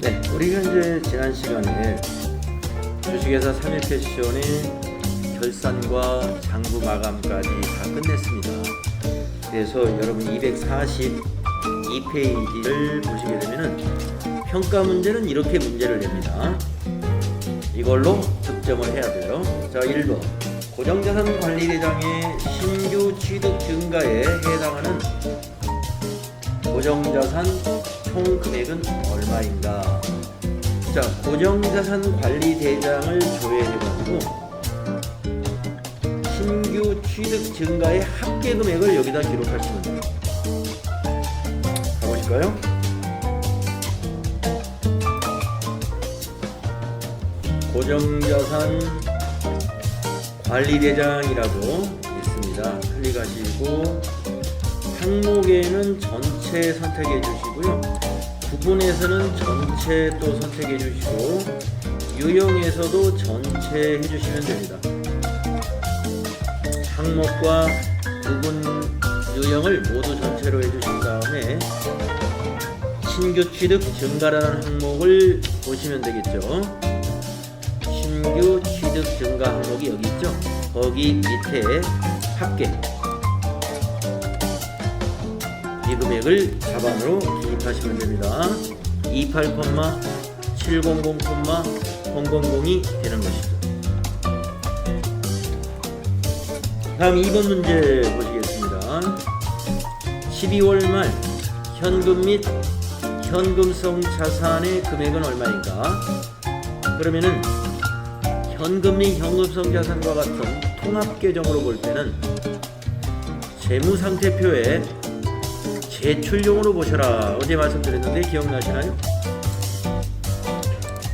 네, 우리 현재 지난 시간에 주식회사 3일 패션의 결산과 장부 마감까지 다 끝냈습니다. 그래서 여러분 242페이지를 보시게 되면은 평가 문제는 이렇게 문제를 냅니다. 이걸로 득점을 해야 돼요. 자, 1번 고정자산 관리대장의 신규 취득 증가에 해당하는 고정자산 총 금액은 얼마인가? 자, 고정자산 관리대장을 조회해가지고 신규 취득 증가의 합계 금액을 여기다 기록하시면 돼요. 가보실까요? 고정자산 관리대장이라고 있습니다. 클릭하시고 항목에는 전체 선택해 주시고요. 구분에서는 전체 또 선택해 주시고 유형에서도 전체 해주시면 됩니다. 항목과 구분 유형을 모두 전체로 해주신 다음에 신규 취득 증가라는 항목을 보시면 되겠죠. 신규 취득 증가 항목이 여기 있죠. 거기 밑에 합계 이 금액을 답안으로 기입하시면 됩니다. 28,700,000이 되는 것이죠. 다음 2번 문제 보시겠습니다. 12월 말 현금 및 현금성 자산의 금액은 얼마인가? 그러면은 현금 및 현금성 자산과 같은 통합 계정으로 볼 때는 재무상태표에 제출용으로 보셔라. 어제 말씀드렸는데 기억나시나요?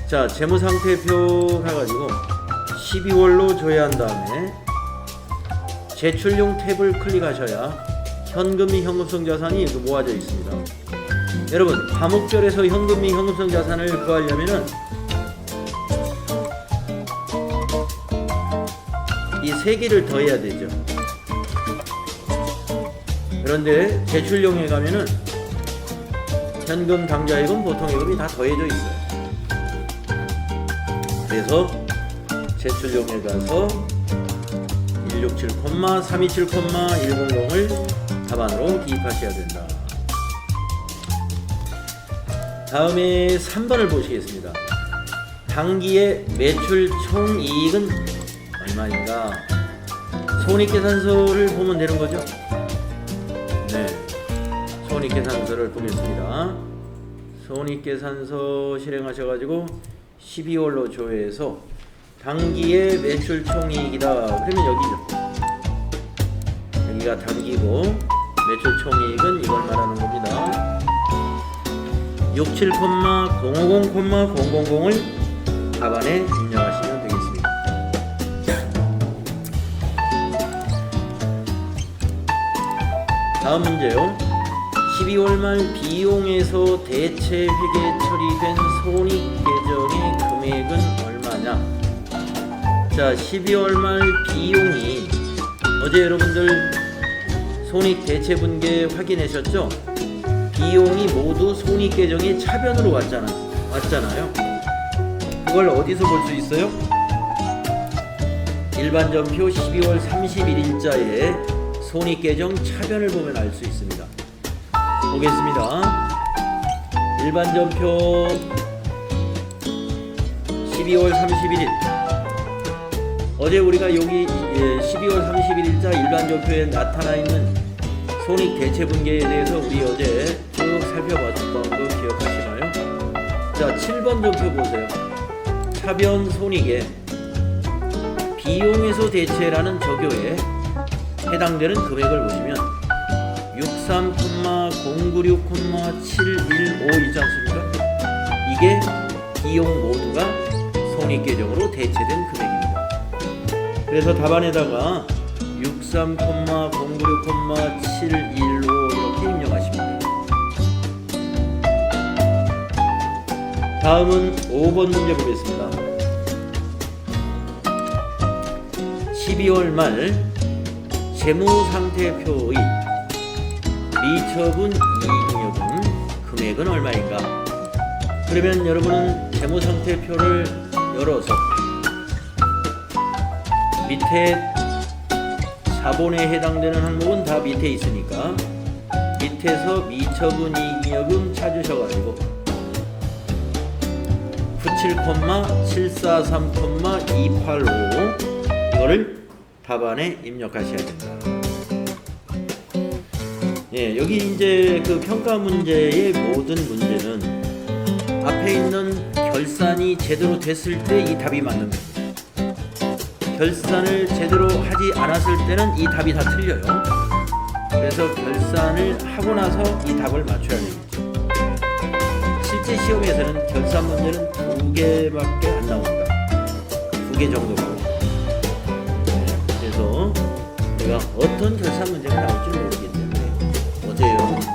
자, 재무상태표 해가지고 12월로 조회한 다음에 제출용 탭을 클릭하셔야 현금 및 현금성 자산이 모아져 있습니다. 여러분, 과목별에서 현금 및 현금성 자산을 구하려면은 이 세 개를 더해야 되죠. 그런데 제출용에 가면은 현금 당좌예금 보통예금이 다 더해져 있어요. 그래서 제출용에 가서 167,327,100을 답안으로 기입하셔야 된다. 다음에 3번을 보시겠습니다. 당기의 매출 총이익은 얼마인가? 손익계산서를 보면 되는 거죠. 네, 손익계산서를 보겠습니다. 손익계산서 실행하셔가지고 12월로 조회해서 당기의 매출 총이익이다. 그러면 여기죠. 여기가 당기고 매출 총이익은 이걸 말하는 겁니다. 67,050,000을 답안에 입력하시면 되겠습니다. 다음 문제요. 12월 말 비용에서 대체 회계 처리된 손익 계정의 금액은 얼마냐? 자, 12월 말 비용이 어제 여러분들 손익 대체 분계 확인하셨죠? 비용이 모두 손익 계정의 차변으로 왔잖아요. 그걸 어디서 볼 수 있어요? 일반전표 12월 31일자에 손익 계정 차변을 보면 알 수 있습니다. 보겠습니다. 일반전표 12월 31일. 어제 우리가 여기 12월 31일자 일반전표에 나타나 있는 손익 대체 분계에 대해서 우리 어제 쭉 살펴봤던 거 기억하시나요? 자, 7번 전표 보세요. 차변 손익에 비용에서 대체라는 적요에 해당되는 금액을 보시면 63,096,715 있지 않습니까? 이게 비용 모두가 손익계정으로 대체된 금액입니다. 그래서 답안에다가 63,096,715 이렇게 입력하시면 됩니다. 다음은 5번 문제 보겠습니다. 12월 말 재무상태표의 미처분 이익잉여금 금액은 얼마인가? 그러면 여러분은 재무상태표를 열어서 밑에 자본에 해당되는 항목은 다 밑에 있으니까 밑에서 미처분 이익잉여금 찾으셔가지고 97,743,285 이거를 답안에 입력하셔야 된다. 예, 여기 이제 그 평가 문제의 모든 문제는 앞에 있는 결산이 제대로 됐을 때 이 답이 맞는 겁니다. 결산을 제대로 하지 않았을 때는 이 답이 다 틀려요. 그래서 결산을 하고 나서 이 답을 맞춰야 되겠죠. 실제 시험에서는 결산 문제는 2개밖에 안 나옵니다. 2개 정도가. 그래서 내가 어떤 결산 문제가 나올지 모르기 때문에 어제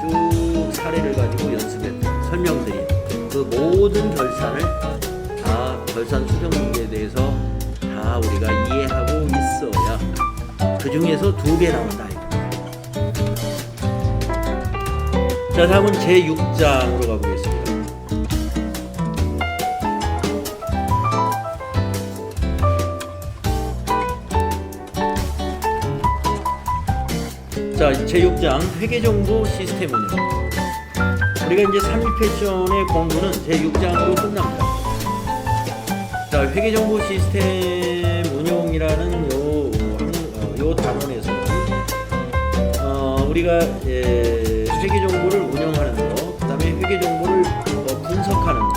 쭉 사례를 가지고 연습했던 설명드린 그 모든 결산을 다 결산 수정 문제에 대해서 다 우리가 이해하고 있어야 그 중에서 2개 나온다. 자, 다음은 제6장으로 가보겠습니다. 자, 제6장 회계정보 시스템 운영. 우리가 이제 3일 패션의 공부는 제6장으로 끝납니다. 자, 회계정보 시스템 운용이라는 요 단원에서는 우리가 회계정보를 운영하는 거, 그 다음에 회계정보를 분석하는 거,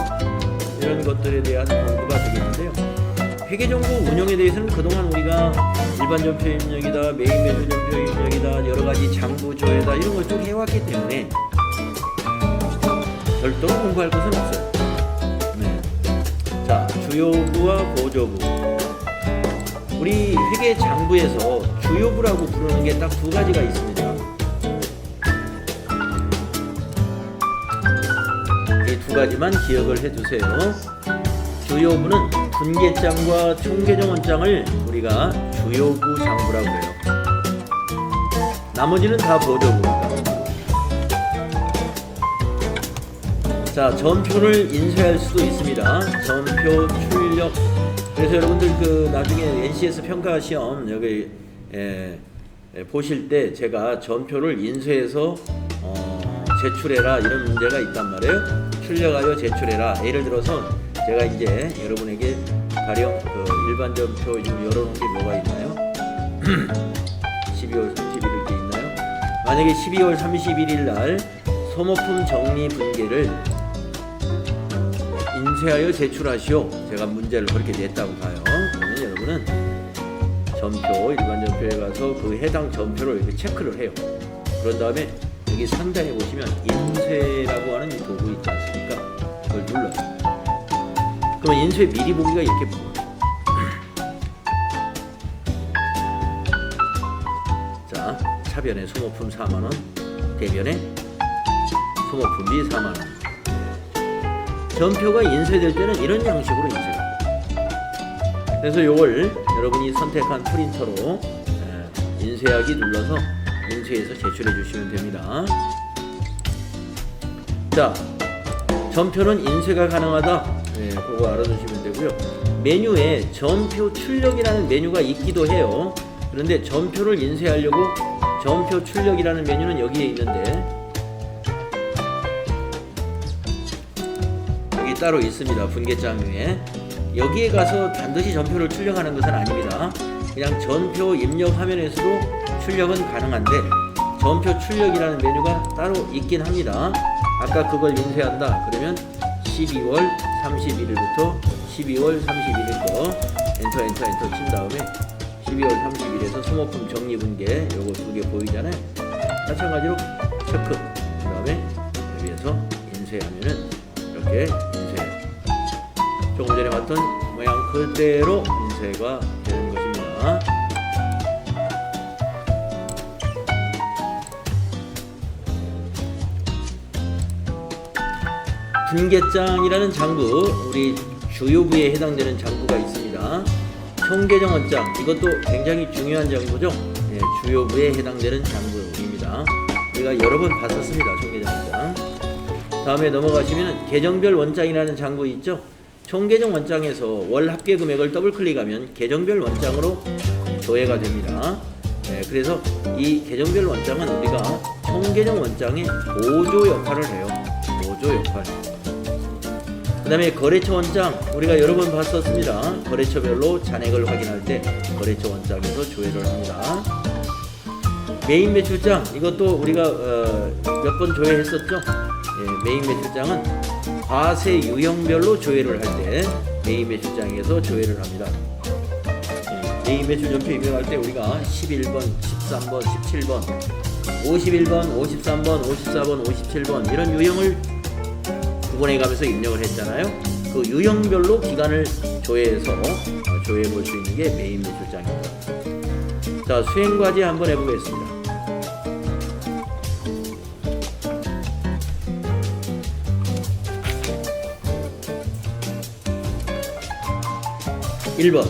이런 것들에 대한 공부가 되겠는데요. 회계정보 운영에 대해서는 그동안 우리가 일반 전표 입력이다, 매일 매주 전표 입력이다, 여러가지 장부 조회다 이런 걸 쭉 해왔기 때문에 별도로 공부할 것은 없어요. 네. 자, 주요부와 보조부. 우리 회계 장부에서 주요부라고 부르는 게 딱 2가지가 있습니다. 이 2가지만 기억을 해두세요. 주요부는 분계장과 총계정원장을 우리가 주요부 장부라고 해요. 나머지는 다 보조부입니다. 자, 전표를 인쇄할 수도 있습니다. 전표 출력. 그래서 여러분들 그 나중에 NCS 평가 시험 여기 보실 때 제가 전표를 인쇄해서 제출해라 이런 문제가 있단 말이에요. 출력하여 제출해라. 예를 들어서 제가 이제 여러분에게 가령 그 일반 전표 지금 열어놓은 게 뭐가 있나요? 12월 31일 게 있나요? 만약에 12월 31일 날 소모품 정리 분계를 인쇄하여 제출하시오. 제가 문제를 그렇게 냈다고 봐요. 그러면 여러분은 전표, 일반 전표에 가서 그 해당 전표를 이렇게 체크를 해요. 그런 다음에 여기 상단에 보시면 인쇄라고 하는 이 도구 있지 않습니까? 그걸 눌러요. 그러면 인쇄 미리 보기가 이렇게 보여요. 자, 차변에 소모품 4만원, 대변에 소모품비 4만원. 전표가 인쇄될 때는 이런 양식으로 인쇄합니다. 그래서 이걸 여러분이 선택한 프린터로 인쇄하기 눌러서 인쇄해서 제출해 주시면 됩니다. 자, 전표는 인쇄가 가능하다. 그거 알아두시면 되고요. 메뉴에 전표 출력이라는 메뉴가 있기도 해요. 그런데 전표를 인쇄하려고 전표 출력이라는 메뉴는 여기에 있는데 따로 있습니다. 분계장에 여기에 가서 반드시 전표를 출력하는 것은 아닙니다. 그냥 전표 입력 화면에서도 출력은 가능한데 전표 출력이라는 메뉴가 따로 있긴 합니다. 아까 그걸 인쇄한다 그러면 12월 31일부터 12월 31일 거 엔터 친 다음에 12월 30일에서 소모품 정리 분계 요거 2개 보이잖아요. 마찬가지로 체크 그 다음에 여기에서 인쇄하면은 이렇게 인쇄 조금 전에 봤던 모양 그대로 인쇄가 되는 것입니다. 분계장이라는 장부, 우리 주요부에 해당되는 장부가 있습니다. 총계정원장, 이것도 굉장히 중요한 장부죠. 주요부에 해당되는 장부입니다. 우리가 여러 번 봤었습니다. 총계정원장. 다음에 넘어가시면 계정별 원장이라는 장부 있죠. 총계정 원장에서 월 합계 금액을 더블 클릭하면 계정별 원장으로 조회가 됩니다. 네, 그래서 이 계정별 원장은 우리가 총계정 원장의 보조 역할을 해요. 보조 역할. 그 다음에 거래처 원장, 우리가 여러 번 봤었습니다. 거래처별로 잔액을 확인할 때 거래처 원장에서 조회를 합니다. 메인 매출장, 이것도 우리가 몇 번 조회했었죠. 예, 메인 매출장은 과세 유형별로 조회를 할 때 메인 매출장에서 조회를 합니다. 예, 메인 매출 전표 입력할 때 우리가 11번, 13번, 17번, 51번, 53번, 54번, 57번 이런 유형을 구분해 가면서 입력을 했잖아요. 그 유형별로 기간을 조회해서 조회해 볼 수 있는 게 메인 매출장입니다. 자, 수행과제 한번 해보겠습니다. 1번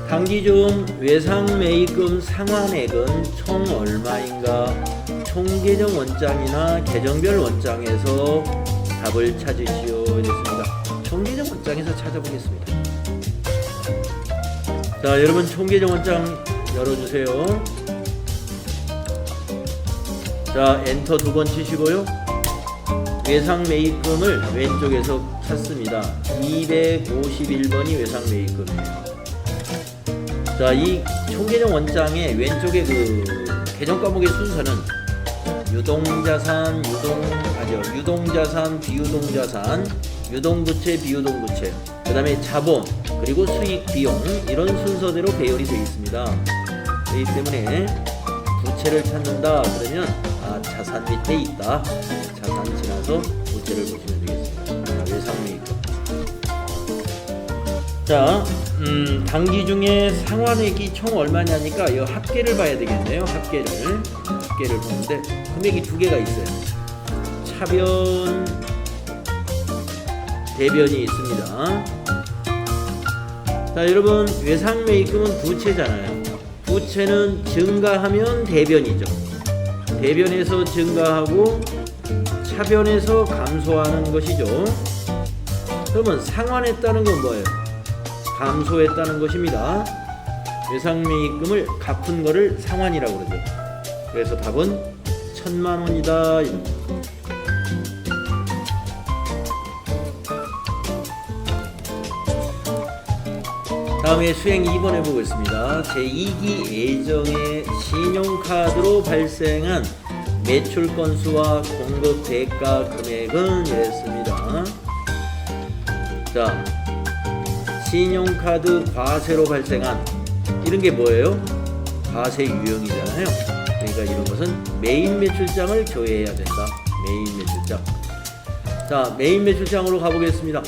당기 중 외상 매입금 상환액은 총 얼마인가? 총계정 원장이나 계정별 원장에서 답을 찾으시오. 이랬습니다. 총계정 원장에서 찾아보겠습니다. 자, 여러분 총계정 원장 열어주세요. 자, 엔터 두 번 치시고요. 외상 매입금을 왼쪽에서 찾습니다. 251번이 외상 매입금이에요. 자, 이 총계정 원장의 왼쪽에 그 계정 과목의 순서는 유동자산, 유동자산, 비유동자산, 유동부채, 비유동부채, 그 다음에 자본, 그리고 수익, 비용 이런 순서대로 배열이 되어 있습니다. 그렇기 때문에 부채를 찾는다 그러면 자산 밑에 있다. 자산 지나서 부채를 보시면 되겠습니다. 외상 매입금. 자, 당기 중에 상환액이 총 얼마냐니까 이 합계를 봐야 되겠네요. 합계를 보는데 금액이 두 개가 있어요. 차변, 대변이 있습니다. 자, 여러분 외상 매입금은 부채잖아요. 부채는 증가하면 대변이죠. 대변에서 증가하고 차변에서 감소하는 것이죠. 그러면 상환했다는 건 뭐예요? 감소했다는 것입니다. 외상 매입금을 갚은 거를 상환이라고 그러죠. 그래서 답은 1000만 원이다. 이겁니다. 다음에 수행 2번 해보겠습니다. 제2기 예정의 신용카드로 발생한 매출 건수와 공급 대가 금액은 이랬습니다. 자, 신용카드 과세로 발생한 이런 게 뭐예요? 과세 유형이잖아요. 그러니까 이런 것은 메인 매출장을 조회해야 된다. 메인 매출장. 자, 메인 매출장으로 가보겠습니다.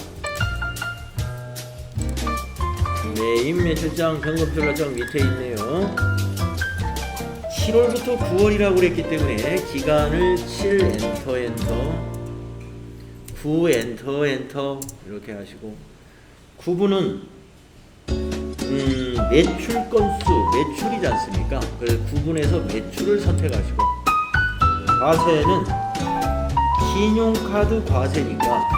메인 매출장 변급전략장 밑에 있네요. 7월부터 9월이라고 그랬기 때문에 기간을 7 엔터 9 엔터 이렇게 하시고, 구분은 매출 건수, 매출이지 않습니까? 그래서 구분해서 매출을 선택하시고, 과세는 신용카드 과세니까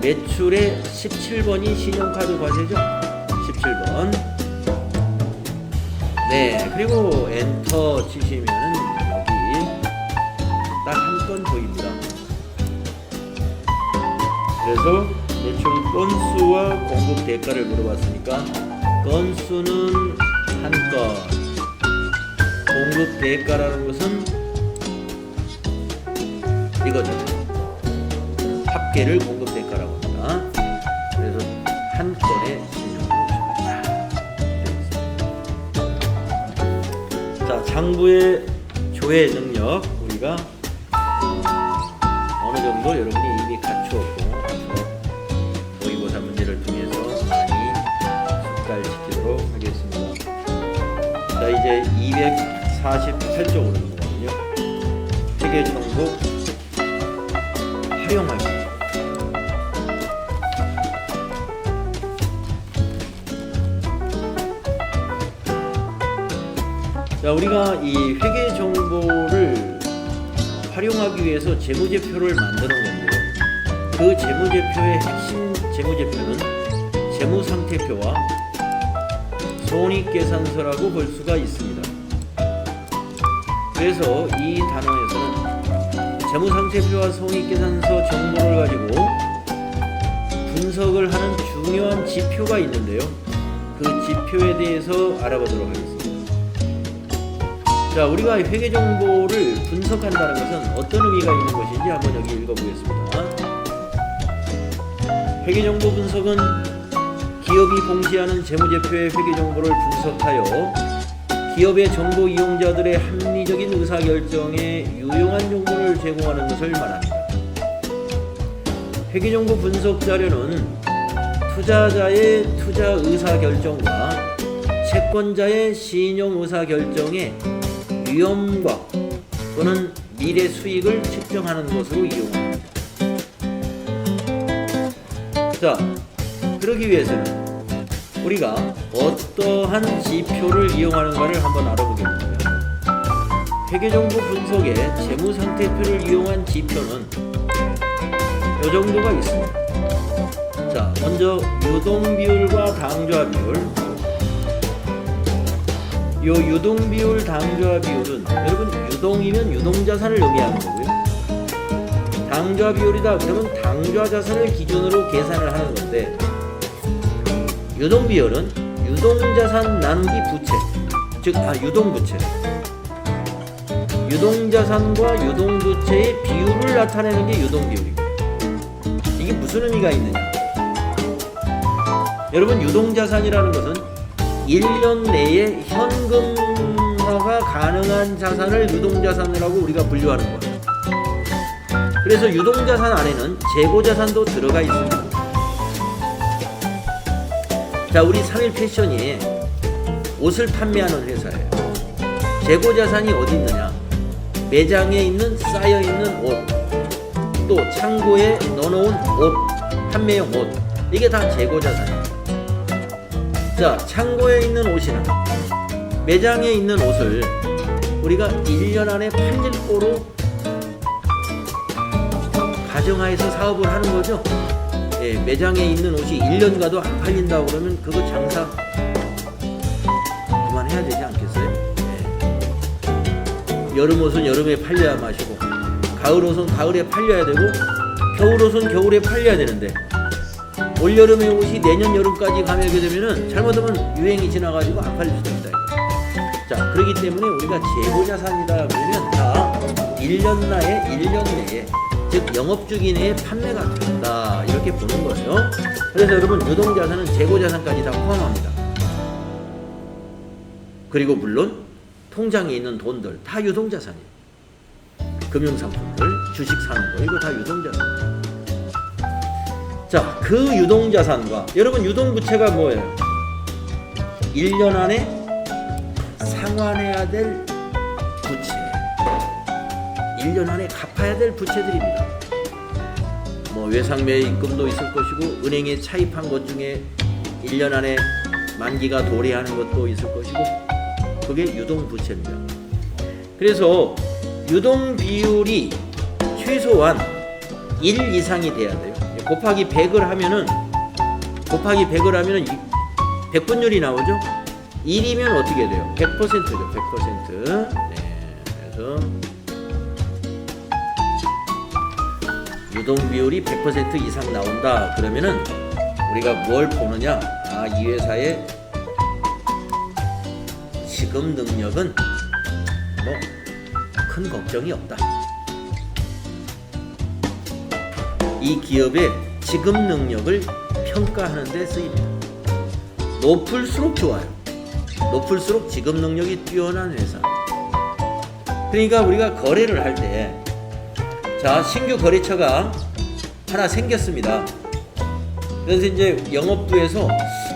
매출의 17번이 신용카드 과세죠. 17번. 네, 그리고 엔터 치시면은 여기 딱 한 건 보입니다. 그래서 매출 건수와 공급 대가를 물어봤으니까 건수는 한 건, 공급 대가라는 것은 이거죠. 합계를 공급 대가라고 합니다. 그래서 한 건의 신용을. 자, 장부의 조회 능력 우리가 어느 정도 여러분이 이미 갖추었고 모의고사 문제를 통해서 많이 숙달시키도록 하겠습니다. 자, 이제 248쪽으로 넘어가거든요. 회계 정보 활용하기. 자, 우리가 이 회계 정보를 활용하기 위해서 재무제표를 만드는 건데요. 그 재무제표의 핵심 재무제표는 재무상태표와 손익계산서라고 볼 수가 있습니다. 그래서 이 단원에서는 재무상태표와 손익계산서 정보를 가지고 분석을 하는 중요한 지표가 있는데요. 그 지표에 대해서 알아보도록 하겠습니다. 자, 우리가 회계정보를 분석한다는 것은 어떤 의미가 있는 것인지 한번 여기 읽어보겠습니다. 회계정보 분석은 기업이 공시하는 재무제표의 회계정보를 분석하여 기업의 정보 이용자들의 합리적인 의사결정에 유용한 정보를 제공하는 것을 말합니다. 회계정보 분석 자료는 투자자의 투자 의사결정과 채권자의 신용 의사결정에 위험과 또는 미래 수익을 측정하는 것으로 이용합니다. 자, 그러기 위해서는 우리가 어떠한 지표를 이용하는가를 한번 알아보겠습니다. 회계정보 분석에 재무상태표를 이용한 지표는 이 정도가 있습니다. 자, 먼저 유동비율과 당좌 비율. 요 유동비율, 당좌 비율은 여러분 유동이면 유동자산을 의미하는 거고요. 당좌 비율이다 그러면 당좌자산을 기준으로 계산을 하는 건데, 유동비율은 유동자산 나누기 부채, 즉 유동부채. 유동자산과 유동부채의 비율을 나타내는 게 유동비율이고, 이게 무슨 의미가 있느냐? 여러분, 유동자산이라는 것은 1년 내에 현금화가 가능한 자산을 유동자산이라고 우리가 분류하는 거예요. 그래서 유동자산 안에는 재고자산도 들어가 있습니다. 자, 우리 3일 패션이 옷을 판매하는 회사예요. 재고자산이 어디 있느냐? 매장에 있는 쌓여있는 옷, 또 창고에 넣어놓은 옷, 판매용 옷, 이게 다 재고자산이에요. 자, 창고에 있는 옷이나 매장에 있는 옷을 우리가 1년 안에 팔릴 거로 가정하에서 사업을 하는 거죠. 예, 매장에 있는 옷이 1년 가도 안 팔린다고 그러면 그거 장사 그만해야 되지 않겠어요? 예. 여름 옷은 여름에 팔려야 마시고, 가을 옷은 가을에 팔려야 되고, 겨울 옷은 겨울에 팔려야 되는데, 올 여름의 옷이 내년 여름까지 가게 되면은 잘못하면 유행이 지나가지고 안 팔릴 수도 있다. 자, 그렇기 때문에 우리가 재고자산이다 그러면 다 1년 내에, 즉 영업주기 내에 판매가 된다, 이렇게 보는 거예요. 그래서 여러분, 유동자산은 재고자산까지 다 포함합니다. 그리고 물론 통장에 있는 돈들 다 유동자산이에요. 금융상품들, 주식 사는 거, 이거 다 유동자산. 자, 그 유동자산과 여러분, 유동부채가 뭐예요? 1년 안에 상환해야 될 부채, 1년 안에 갚아야 될 부채들입니다. 뭐 외상매입금도 있을 것이고, 은행에 차입한 것 중에 1년 안에 만기가 도래하는 것도 있을 것이고, 그게 유동부채입니다. 그래서 유동비율이 최소한 1 이상이 돼야 돼요. 곱하기 100을 하면은 100분율이 나오죠. 1이면 어떻게 돼요? 100%죠. 100%. 네, 그래서 유동비율이 100% 이상 나온다 그러면은 우리가 뭘 보느냐? 이 회사의 지급 능력은 뭐 큰 걱정이 없다. 이 기업의 지급 능력을 평가하는 데 쓰입니다. 높을수록 좋아요. 높을수록 지급 능력이 뛰어난 회사. 그러니까 우리가 거래를 할 때, 자, 신규 거래처가 하나 생겼습니다. 그래서 이제 영업부에서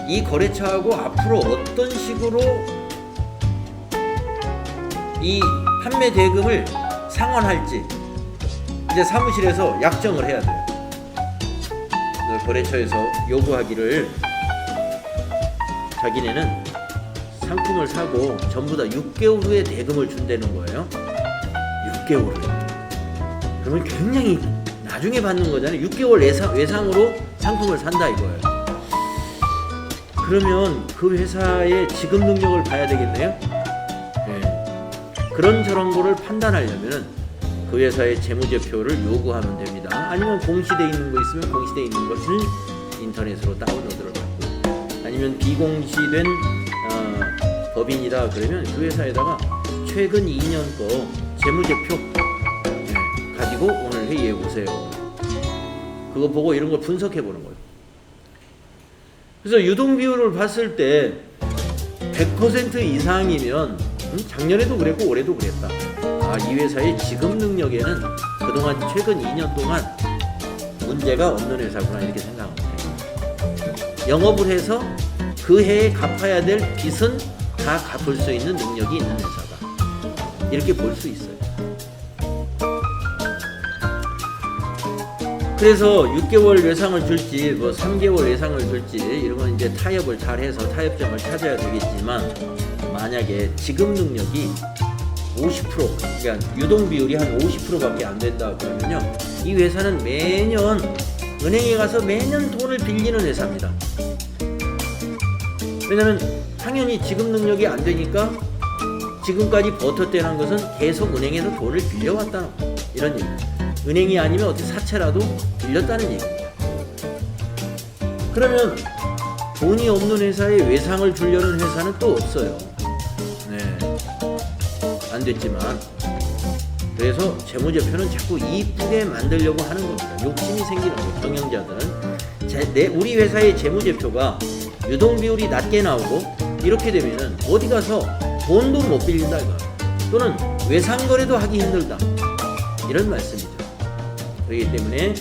이 거래처하고 앞으로 어떤 식으로 이 판매 대금을 상환할지 이제 사무실에서 약정을 해야 돼요. 거래처에서 요구하기를 자기네는 상품을 사고 전부 다 6개월 후에 대금을 준다는 거예요. 6개월 후에. 그러면 굉장히 나중에 받는 거잖아요. 6개월 외상으로 상품을 산다 이거예요. 그러면 그 회사의 지급 능력을 봐야 되겠네요. 네. 그런 저런 거를 판단하려면은 그 회사의 재무제표를 요구하면 됩니다. 아니면 공시돼 있는 거 있으면 공시돼 있는 것을 인터넷으로 다운로드를 하고, 아니면 비공시된 법인이다 그러면 그 회사에다가 최근 2년 거 재무제표 가지고 오늘 회의해 보세요. 그거 보고 이런 걸 분석해 보는 거예요. 그래서 유동 비율을 봤을 때 100% 이상이면 작년에도 그랬고 올해도 그랬다. 이 회사의 지급 능력에는 그동안 최근 2년 동안 문제가 없는 회사구나 이렇게 생각하면 돼요. 영업을 해서 그 해에 갚아야 될 빚은 다 갚을 수 있는 능력이 있는 회사다. 이렇게 볼 수 있어요. 그래서 6개월 외상을 줄지 뭐 3개월 외상을 줄지 이런 건 이제 타협을 잘 해서 타협점을 찾아야 되겠지만, 만약에 지급 능력이 50% 그러니까 유동 비율이 한 50%밖에 안 된다 그러면요, 이 회사는 매년 은행에 가서 매년 돈을 빌리는 회사입니다. 왜냐면 당연히 지급 능력이 안 되니까 지금까지 버텼다는 것은 계속 은행에서 돈을 빌려왔다는 이런 얘기입니다. 은행이 아니면 어떻게 사채라도 빌렸다는 얘기입니다. 그러면 돈이 없는 회사에 외상을 주려는 회사는 또 없어요. 네, 안 됐지만. 그래서 재무제표는 자꾸 이쁘게 만들려고 하는 겁니다. 욕심이 생기는 거예요, 경영자들은. 우리 회사의 재무제표가 유동 비율이 낮게 나오고 이렇게 되면은 어디 가서 돈도 못 빌린다 이거, 또는 외상 거래도 하기 힘들다 이런 말씀이죠. 그렇기 때문에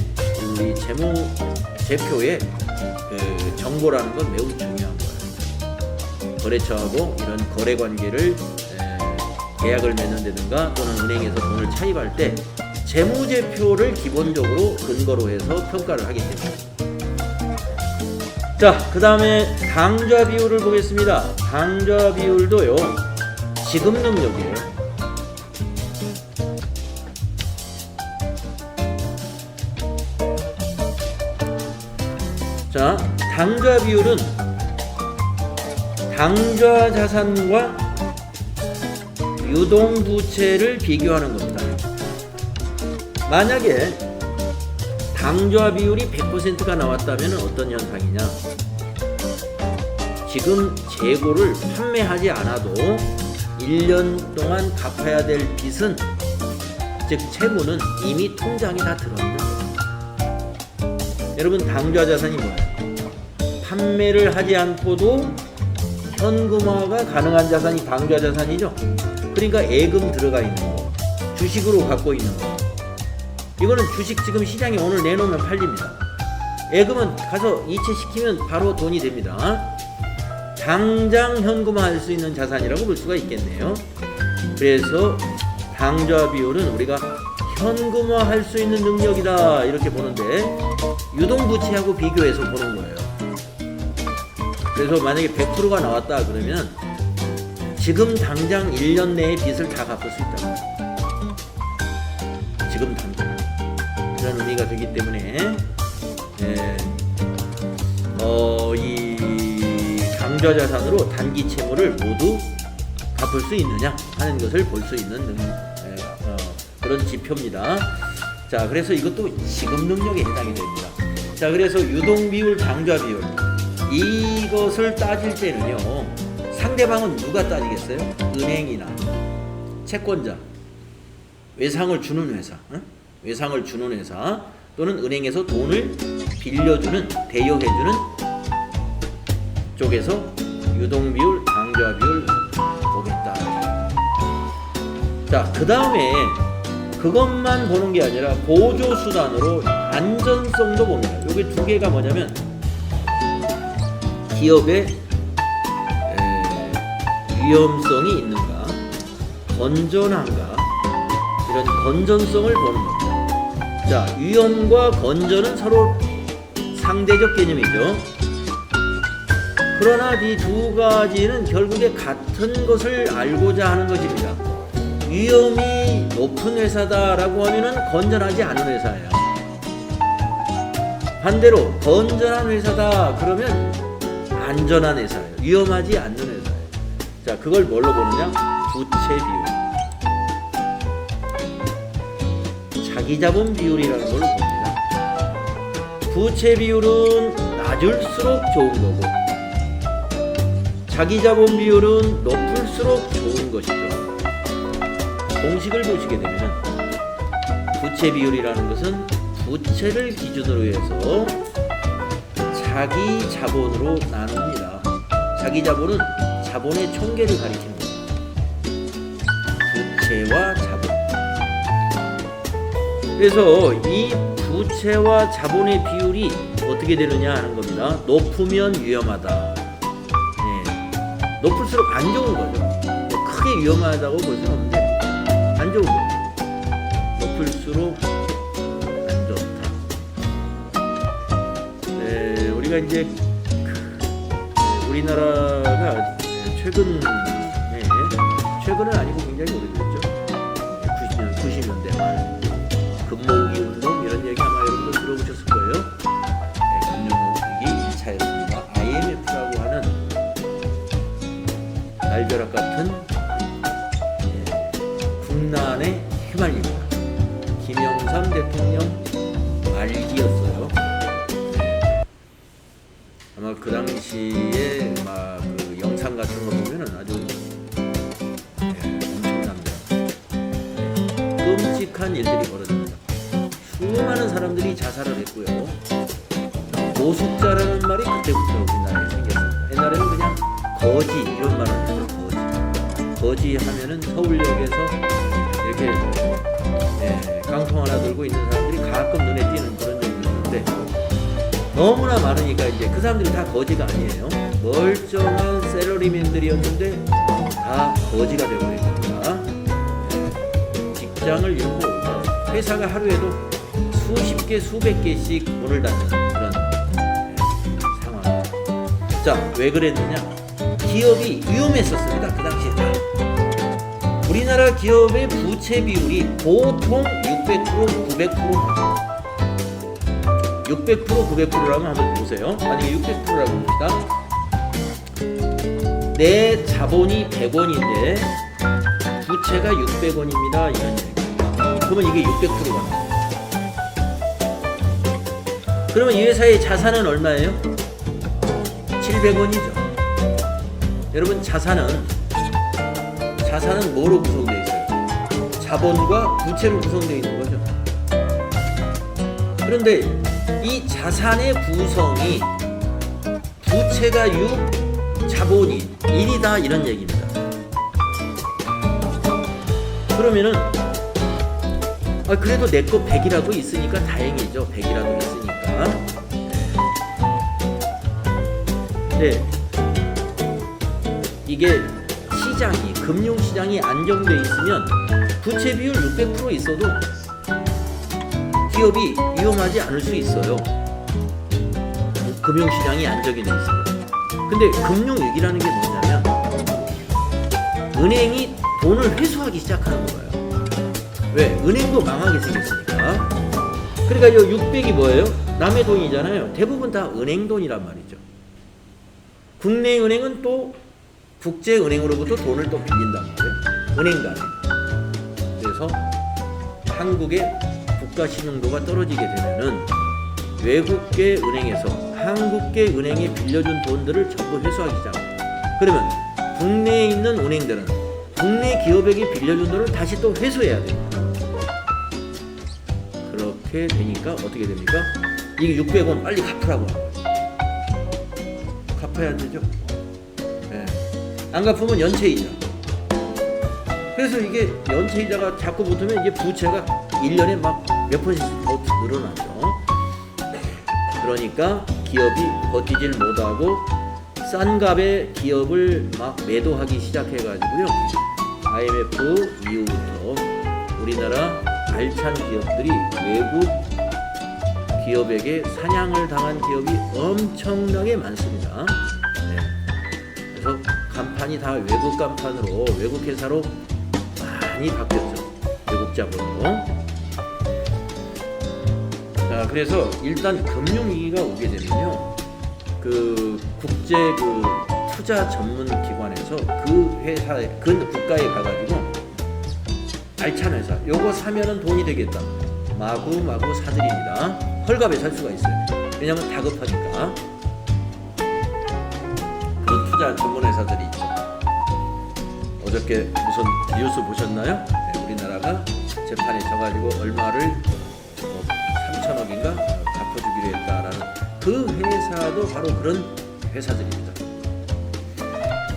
우리 재무제표의 그 정보라는 건 매우 중요한 거예요. 거래처하고 이런 거래 관계를 계약을 맺는다든가 또는 은행에서 돈을 차입할 때 재무제표를 기본적으로 근거로 해서 평가를 하기 때문에. 자, 그 다음에 당좌 비율을 보겠습니다. 당좌 비율도요, 지급 능력이에요. 자, 당좌 비율은 당좌 자산과 유동 부채를 비교하는 겁니다. 만약에 당좌 비율이 100%가 나왔다면 어떤 현상이냐? 지금 재고를 판매하지 않아도 1년 동안 갚아야 될 빚은, 즉 채무는 이미 통장에 다 들어있는 거예요. 여러분, 당좌 자산이 뭐예요? 판매를 하지 않고도 현금화가 가능한 자산이 당좌 자산이죠. 그러니까 예금 들어가 있는 거, 주식으로 갖고 있는 거. 이거는 주식 지금 시장에 오늘 내놓으면 팔립니다. 예금은 가서 이체시키면 바로 돈이 됩니다. 당장 현금화할 수 있는 자산이라고 볼 수가 있겠네요. 그래서 당좌 비율은 우리가 현금화할 수 있는 능력이다 이렇게 보는데, 유동부채하고 비교해서 보는 거예요. 그래서 만약에 100%가 나왔다 그러면 지금 당장 1년 내에 빚을 다 갚을 수 있다. 지금 당장. 그런 의미가 되기 때문에 이 당좌 자산으로 단기 채무를 모두 갚을 수 있느냐 하는 것을 볼 수 있는 그런 지표입니다. 자, 그래서 이것도 지급 능력에 해당이 됩니다. 자, 그래서 유동 비율, 당좌 비율 이것을 따질 때는요, 상대방은 누가 따지겠어요? 은행이나 채권자, 외상을 주는 회사, 외상을 주는 회사 또는 은행에서 돈을 빌려주는, 대여해주는 쪽에서 유동 비율, 당좌 비율 보겠다. 자, 그 다음에 그것만 보는 게 아니라 보조 수단으로 안전성도 봅니다. 여기 두 개가 뭐냐면 기업의 위험성이 있는가, 건전한가, 이런 건전성을 보는 겁니다. 자, 위험과 건전은 서로 상대적 개념이죠. 그러나 이 두 가지는 결국에 같은 것을 알고자 하는 것입니다. 위험이 높은 회사다라고 하면은 건전하지 않은 회사예요. 반대로 건전한 회사다 그러면 안전한 회사예요. 위험하지 않는 회사예요. 자, 그걸 뭘로 보느냐? 부채 비율, 자기자본 비율이라는 걸로 봅니다. 부채 비율은 낮을수록 좋은 거고 자기자본 비율은 높을수록 좋은 것이죠. 공식을 보시게 되면 부채 비율이라는 것은 부채를 기준으로 해서 자기 자본으로 나눕니다. 자기 자본은 자본의 총계를 가리키는 겁니다. 부채와 자본. 그래서 이 부채와 자본의 비율이 어떻게 되느냐 하는 겁니다. 높으면 위험하다. 네. 높을수록 안 좋은 거죠. 뭐 크게 위험하다고 볼 수는 없는데 안 좋은 거죠. 높을수록 안 좋다. 네, 우리가 이제 우리나라가 최근은 아니고 굉장히 오래됐죠. 90년대 말 금모으기 운동 이런 얘기 아마 여러분도 들어보셨을 거예요. 네, 금융위기 2차였습니다. IMF라고 하는 날벼락 같은 국난에 휘말립니다. 김영삼 대통령 말기였어요. 아마 그 당시에 막 그 영상 같은 거 보면은 아주 엄청납니다. 끔찍한 일들이 벌어집니다. 수많은 사람들이 자살을 했고요. 노숙자라는 말이 그때부터 우리나라에 생겼어요. 옛날에는 그냥 거지 이런 말을 했어요. 거지 하면은 서울역에서 이렇게 깡통 하나 들고 있는 사람들이 가끔 눈에 띄는 그런 정도였는데 너무나 많으니까 이제 그 사람들이 다 거지가 아니에요. 멀쩡한 샐러리맨들이었는데 다 거지가 되어버린 겁니다. 직장을 잃고 회사가 하루에도 수십 개 수백 개씩 문을 닫는 그런 상황. 자, 왜 그랬느냐? 기업이 위험했었습니다. 그 당시에 다. 우리나라 기업의 부채 비율이 보통 600%, 900%. 600%, 900%라면 한번 보세요. 만약에 600%라고 봅시다. 내 자본이 100원인데 부채가 600원입니다. 이런 얘기입니다. 그러면 이게 600%가 나와요. 그러면 이 회사의 자산은 얼마예요? 700원이죠. 여러분 자산은 뭐로 구성되어 있어요? 자본과 부채로 구성되어 있는 거죠. 그런데 이 자산의 구성이 부채가 6, 자본이 1이다 이런 얘기입니다. 그러면은 그래도 내 거 100이라도 있으니까 다행이죠. 100이라도 있으니까. 네. 이게 시장이 금융시장이 안정돼 있으면 부채 비율 600% 있어도 기업이 위험하지 않을 수 있어요. 금융시장이 안정이 돼 있어요. 근데 금융위기라는 게 뭐냐면 은행이 돈을 회수하기 시작하는 거예요. 왜? 은행도 망하게 생겼으니까. 그러니까 이 600이 뭐예요? 남의 돈이잖아요. 대부분 다 은행 돈이란 말이죠. 국내 은행은 또 국제은행으로부터 돈을 또 빌린단 말이에요. 은행 간에. 그래서 한국의 국가 신용도가 떨어지게 되면은 외국계 은행에서 한국계 은행에 빌려준 돈들을 전부 회수하기 시작합니다. 그러면 국내에 있는 은행들은 국내 기업에게 빌려준 돈을 다시 또 회수해야 됩니다. 그렇게 되니까 어떻게 됩니까? 이게 600원 빨리 갚으라고 하는 거예요. 갚아야 되죠. 네. 안 갚으면 연체이자. 그래서 이게 연체이자가 자꾸 붙으면 이제 부채가 1년에 막 몇 %씩 더 늘어나죠. 그러니까 기업이 버티질 못하고 싼 값의 기업을 막 매도하기 시작해가지고요. IMF 이후부터 우리나라 알찬 기업들이 외국 기업에게 사냥을 당한 기업이 엄청나게 많습니다. 네. 간판이 다 외국 간판으로 외국 회사로 많이 바뀌었죠. 외국 자본으로. 자, 그래서 일단 금융위기가 오게 되면요, 그 국제 그 투자 전문 기관에서 그 회사에, 그 국가에 가가지고 알찬 회사 요거 사면은 돈이 되겠다 마구 사들입니다. 헐값에 살 수가 있어요. 왜냐면 다급하니까. 그런 투자 전문 회사들이 있죠. 어저께 무슨 뉴스 보셨나요? 네, 우리나라가 재판에 져가지고 얼마를 3천억인가 갚아주기로 했다라는 그 회사도 바로 그런 회사들입니다.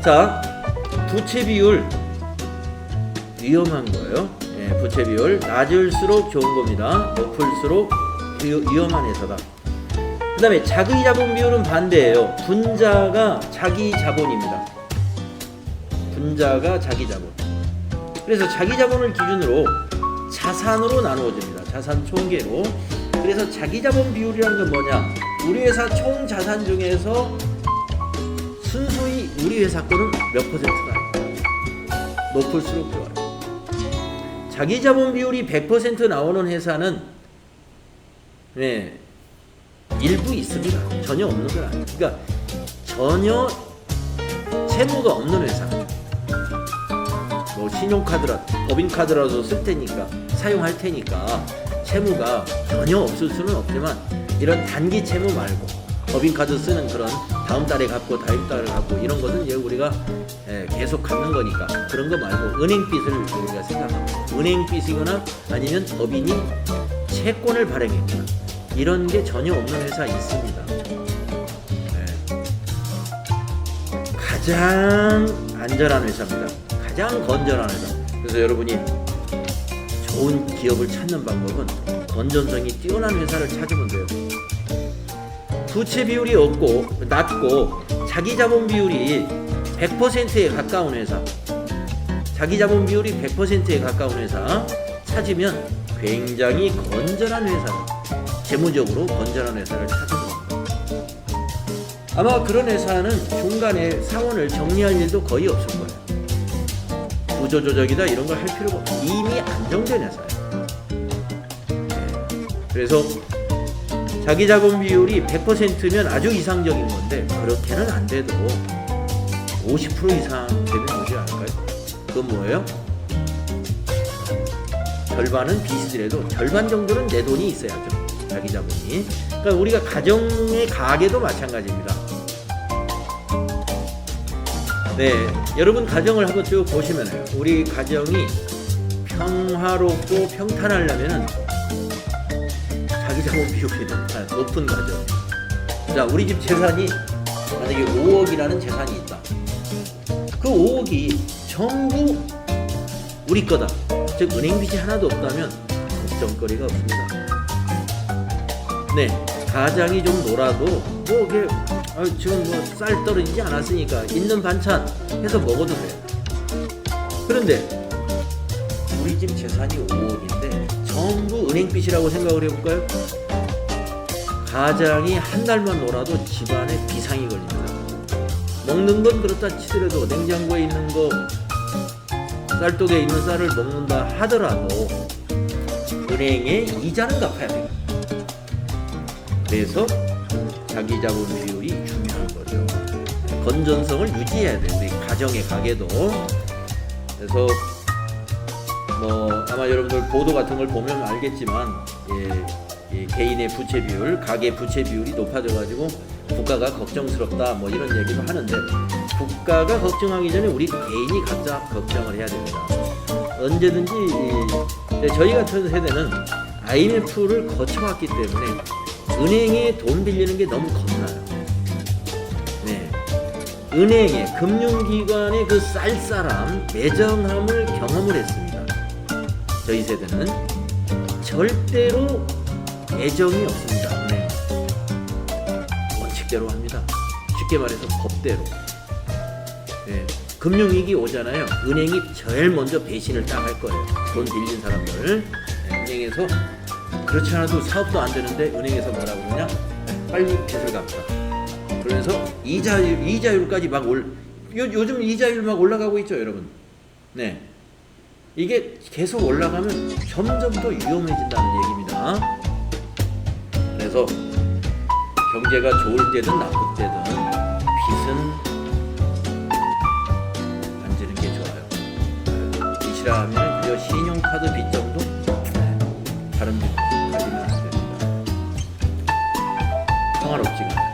자, 부채 비율 위험한 거예요. 예, 부채 비율 낮을수록 좋은 겁니다. 높을수록 위험한 회사다. 그 다음에 자기 자본 비율은 반대예요. 분자가 자기 자본입니다. 분자가 자기 자본. 그래서 자기 자본을 기준으로 자산으로 나누어집니다. 자산 총계로. 그래서 자기 자본 비율이라는 건 뭐냐? 우리 회사 총 자산 중에서 순수히 우리 회사 거는 몇 퍼센트가 높을수록 좋아요. 자기 자본 비율이 100% 나오는 회사는 네, 일부 있습니다. 전혀 없는 건 아니에요. 그러니까 전혀 채무가 없는 회사. 뭐 신용카드라, 법인카드라도 쓸 테니까, 사용할 테니까 채무가 전혀 없을 수는 없지만, 이런 단기 채무 말고 법인카드 쓰는 그런 다음 달에 갚고 다음 달에 갚고 이런 것은 이제 우리가 계속 갚는 거니까 그런 거 말고 은행빚을 우리가 생각하고, 은행빚이거나 아니면 법인이 채권을 발행했거나 이런 게 전혀 없는 회사 있습니다. 네. 가장 안전한 회사입니다. 가장 건전한 회사. 그래서 여러분이 좋은 기업을 찾는 방법은 건전성이 뛰어난 회사를 찾으면 돼요. 부채 비율이 낮고 자기 자본 비율이 100%에 가까운 회사, 자기 자본 비율이 100%에 가까운 회사 찾으면 굉장히 건전한 회사, 재무적으로 건전한 회사를 찾으면 됩니다. 아마 그런 회사는 중간에 사원을 정리할 일도 거의 없을 거예요. 구조조정이다 이런 걸 할 필요가 없어요. 이미 안정된 회사예요. 네. 그래서 자기 자본 비율이 100%면 아주 이상적인 건데, 그렇게는 안 돼도 50% 이상 되면 되지 않을까요? 그건 뭐예요? 절반은 빚이더라도 절반 정도는 내 돈이 있어야죠. 자기 자본이. 그러니까 우리가 가정의 가계도 마찬가지입니다. 네, 여러분 가정을 한번 쭉 보시면요, 우리 가정이 평화롭고 평탄하려면은 자기 자본 비율이 높은 가정. 자, 우리 집 재산이 만약에 5억이라는 재산이 있다. 그 5억이 전부 우리 거다. 즉 은행빚이 하나도 없다면 걱정거리가 없습니다. 네, 가장이 좀 놀아도 뭐 이게 지금 뭐 쌀 떨어지지 않았으니까 있는 반찬 해서 먹어도 돼요. 그런데 우리 집 재산이 5억인데 전부 은행빚이라고 생각을 해볼까요? 가장이 한 달만 놀아도 집안에 비상이 걸립니다. 먹는 건 그렇다 치더라도 냉장고에 있는 거, 쌀독에 있는 쌀을 먹는다 하더라도 은행에 이자는 갚아야 돼요. 그래서 자기 자본 비율이 중요한 거죠. 건전성을 유지해야 돼요. 우리 가정의 가게도. 그래서 뭐 아마 여러분들 보도 같은 걸 보면 알겠지만, 개인의 부채 비율, 가계 부채 비율이 높아져가지고 국가가 걱정스럽다 뭐 이런 얘기도 하는데, 국가가 걱정하기 전에 우리 개인이 각자 걱정을 해야 됩니다. 언제든지 저희 같은 세대는 IMF를 거쳐왔기 때문에 은행에 돈 빌리는 게 너무 겁나요. 네, 은행의 금융기관의 그 쌀쌀함, 매정함을 경험을 했습니다. 저희 세대는 절대로 애정이 없습니다. 은행 원칙대로 합니다. 쉽게 말해서 법대로. 네, 금융위기 오잖아요. 은행이 제일 먼저 배신을 딱 할 거예요. 돈 빌린 사람들. 네, 은행에서 그렇지 않아도 사업도 안 되는데 은행에서 뭐라고 그러냐? 빨리 빚을 갚아. 그러면서 이자율까지 막 요즘 이자율 막 올라가고 있죠, 여러분. 네. 이게 계속 올라가면 점점 더 위험해진다는 얘기입니다. 그래서 경제가 좋을 때든 나쁠 때든 빚은 안 지는 게 좋아요. 빚이라 하면 그저 신용카드 빚 정도? 네. 다른 빚 가지면 안 됩니다. 평화롭지가 않아요.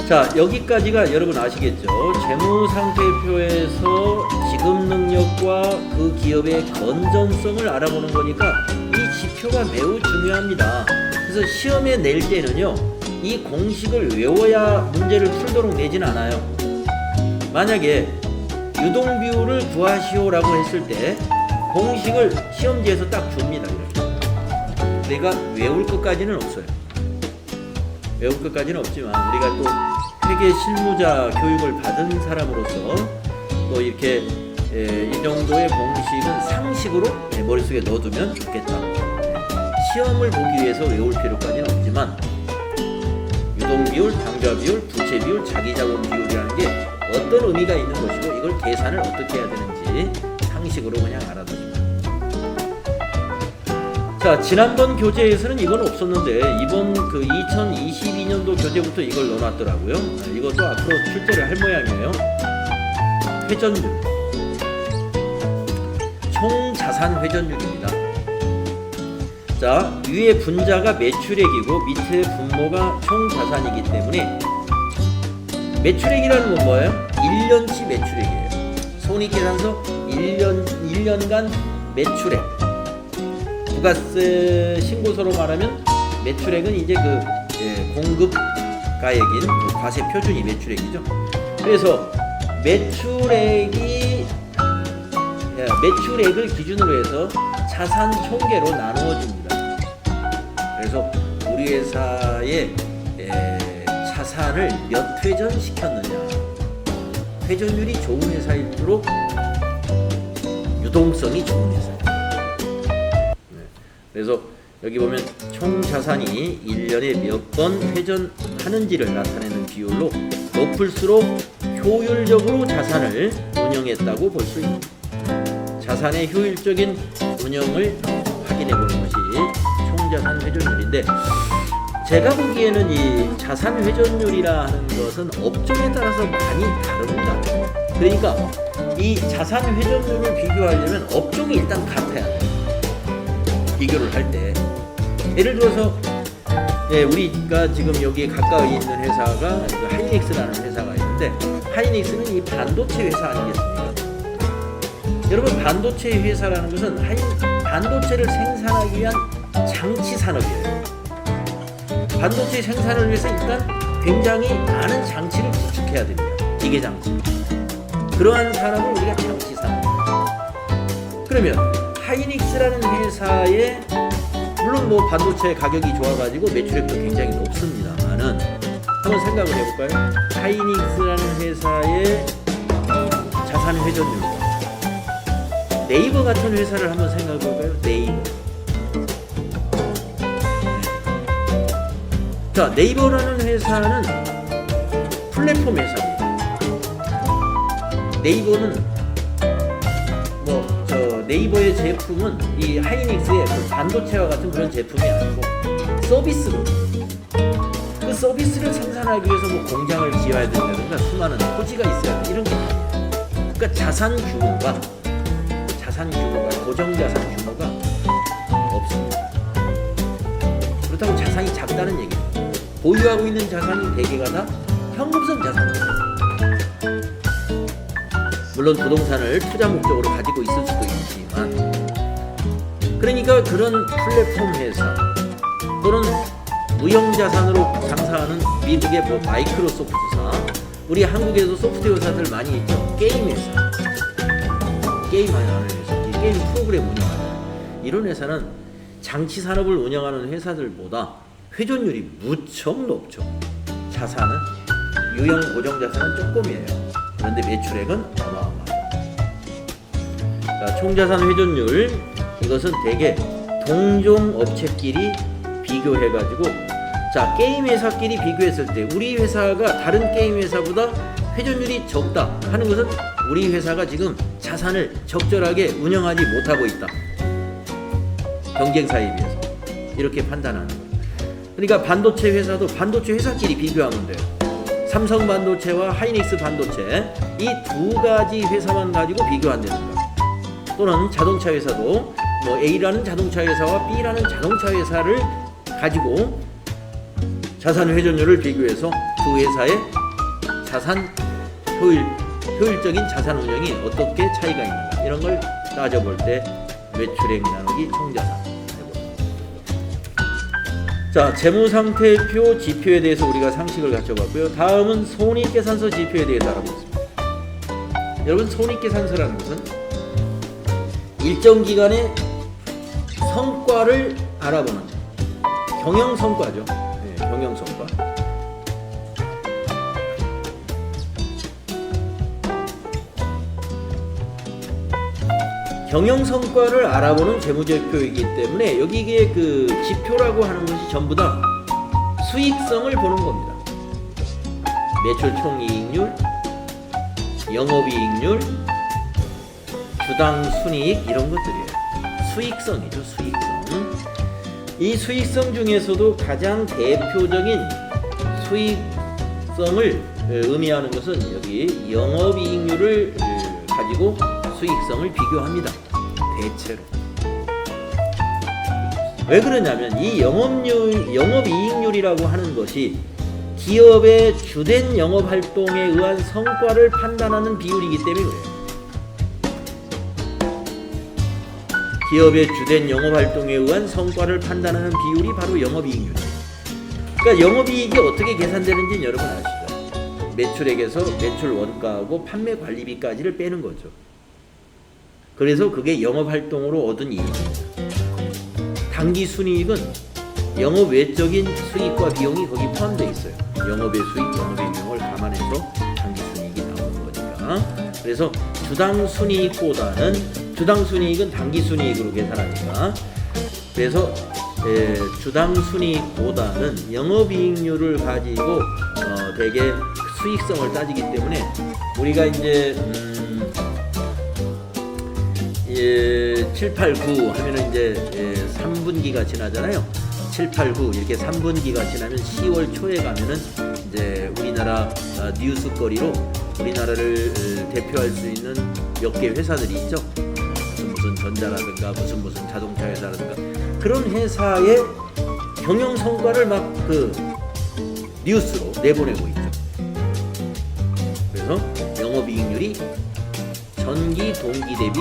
자, 여기까지가 여러분 아시겠죠? 재무상태표에서 지급 능력과 그 기업의 건전성을 알아보는 거니까 이 지표가 매우 중요합니다. 그래서 시험에 낼 때는요, 이 공식을 외워야 문제를 풀도록 내진 않아요. 만약에 유동비율을 구하시오라고 했을 때 공식을 시험지에서 딱 줍니다. 이렇게. 내가 외울 것까지는 없어요. 외울 것까지는 없지만 우리가 또 회계 실무자 교육을 받은 사람으로서 또 이렇게 이 정도의 공식은 상식으로 머릿속에 넣어두면 좋겠다. 시험을 보기 위해서 외울 필요까지는 없지만 유동비율, 당좌비율, 부채비율, 자기자본 비율이라는 게 어떤 의미가 있는 것이고 이걸 계산을 어떻게 해야 되는지 상식으로 그냥 알아두시면. 자, 지난번 교재에서는 이건 없었는데 이번 그 2022년도 교재부터 이걸 넣어놨더라고요. 이것도 앞으로 출제를 할 모양이에요. 회전율, 총 자산 회전율입니다. 자, 위에 분자가 매출액이고 밑에 분모가 총 자산이기 때문에 매출액이라는 건 뭐예요? 1년치 매출액이에요. 손익계산서 1년간 매출액. 부가세 신고서로 말하면 매출액은 이제 그 공급가액인 그 과세 표준이 매출액이죠. 그래서 매출액을 기준으로 해서 자산 총계로 나누어 줍니다. 그래서 우리 회사의 자산을 몇 회전 시켰느냐, 회전율이 좋은 회사일수록 유동성이 좋은 회사예요. 그래서 여기 보면 총 자산이 1년에 몇 번 회전하는지를 나타내는 비율로 높을수록 효율적으로 자산을 운영했다고 볼 수 있습니다. 자산의 효율적인 운영을 확인해 보는 것이 총자산 회전율인데, 제가 보기에는 이 자산 회전율이라 하는 것은 업종에 따라서 많이 다릅니다. 그러니까 이 자산 회전율을 비교하려면 업종이 일단 같아야 돼요. 비교를 할 때 예를 들어서 우리가 지금 여기 가까이 있는 회사가 하이닉스라는 회사가 있는데, 하이닉스는 이 반도체 회사 아니겠습니까? 여러분, 반도체 회사라는 것은 반도체를 생산하기 위한 장치 산업이에요. 반도체 생산을 위해서 일단 굉장히 많은 장치를 구축해야 됩니다. 기계 장치. 그러한 산업을 우리가 장치 산업. 그러면 하이닉스라는 회사에 물론 뭐 반도체 가격이 좋아가지고 매출액도 굉장히 높습니다만은 한번 생각을 해볼까요? 하이닉스라는 회사의 자산 회전율. 네이버 같은 회사를 한번 생각해볼까요? 네이버. 자, 네이버라는 회사는 플랫폼 회사입니다. 네이버는 네이버의 제품은 이 하이닉스의 그 반도체와 같은 그런 제품이 아니고 서비스로, 그 서비스를 생산하기 위해서 뭐 공장을 지어야 된다든가 수많은 토지가 있어야 돼, 이런 게 아니에요. 그러니까 자산 규모가 고정 자산 규모가 없습니다. 그렇다고 자산이 작다는 얘기예요. 보유하고 있는 자산이 대개가 다 현금성 자산입니다. 물론 부동산을 투자 목적으로 가지고 있을 수도 있지만, 그러니까 그런 플랫폼 회사 또는 무형자산으로 장사하는 미국의 뭐 마이크로소프트사, 우리 한국에도 소프트웨어 회사들 많이 있죠. 게임 회사, 게임 많이 하는 회사, 게임 프로그램 운영하는 이런 회사는 장치 산업을 운영하는 회사들보다 회전율이 무척 높죠. 자산은 유형 고정 자산은 조금이에요. 그런데 매출액은 어마어마하다. 자, 총자산 회전율, 이것은 대개 동종 업체끼리 비교해가지고, 자, 게임 회사끼리 비교했을 때 우리 회사가 다른 게임 회사보다 회전율이 적다 하는 것은 우리 회사가 지금 자산을 적절하게 운영하지 못하고 있다. 경쟁사에 비해서 이렇게 판단하는 거예요. 그러니까 반도체 회사도 반도체 회사끼리 비교하면 돼요. 삼성 반도체와 하이닉스 반도체 이 두 가지 회사만 가지고 비교 안 되는 거예요. 또는 자동차 회사도 뭐 A라는 자동차 회사와 B라는 자동차 회사를 가지고 자산 회전율을 비교해서 두 회사의 자산 효율적인 자산 운영이 어떻게 차이가 있는가 이런 걸 따져볼 때 매출액 나누기 총자산. 자, 재무상태표 지표에 대해서 우리가 상식을 갖춰봤고요. 다음은 손익계산서 지표에 대해서 알아보겠습니다. 여러분, 손익계산서라는 것은 일정 기간의 성과를 알아보는 경영성과죠. 네, 경영성과. 경영성과를 알아보는 재무제표이기 때문에 여기에 그 지표라고 하는 것이 전부 다 수익성을 보는 겁니다. 매출 총이익률, 영업이익률, 주당 순이익 이런 것들이에요. 수익성이죠, 수익성. 이 수익성 중에서도 가장 대표적인 수익성을 의미하는 것은 여기 영업이익률을 가지고 수익성을 비교합니다. 대체로. 왜 그러냐면 이 영업이익률이라고 하는 것이 기업의 주된 영업활동에 의한 성과를 판단하는 비율이기 때문에 그래요. 기업의 주된 영업활동에 의한 성과를 판단하는 비율이 바로 영업이익률이에요. 그러니까 영업이익이 어떻게 계산되는지는 여러분 아시죠? 매출액에서 매출 원가하고 판매 관리비까지를 빼는 거죠. 그래서 그게 영업활동으로 얻은 이익입니다. 당기순이익은 영업 외적인 수익과 비용이 거기 포함되어 있어요. 영업의 수익, 영업의 비용을 감안해서 당기순이익이 나오는 거니까. 그래서 주당순이익은 당기순이익으로 계산하니까. 그래서 주당순이익보다는 영업이익률을 가지고 대개 수익성을 따지기 때문에 우리가 이제 7, 8, 9 하면은 이제 3분기가 지나잖아요. 7, 8, 9 이렇게 3분기가 지나면 10월 초에 가면은 이제 우리나라 뉴스거리로 우리나라를 대표할 수 있는 몇 개 회사들이 있죠. 무슨 전자라든가 무슨 자동차 회사라든가 그런 회사의 경영 성과를 막 그 뉴스로 내보내고 있죠. 그래서 영업이익률이 전기 동기 대비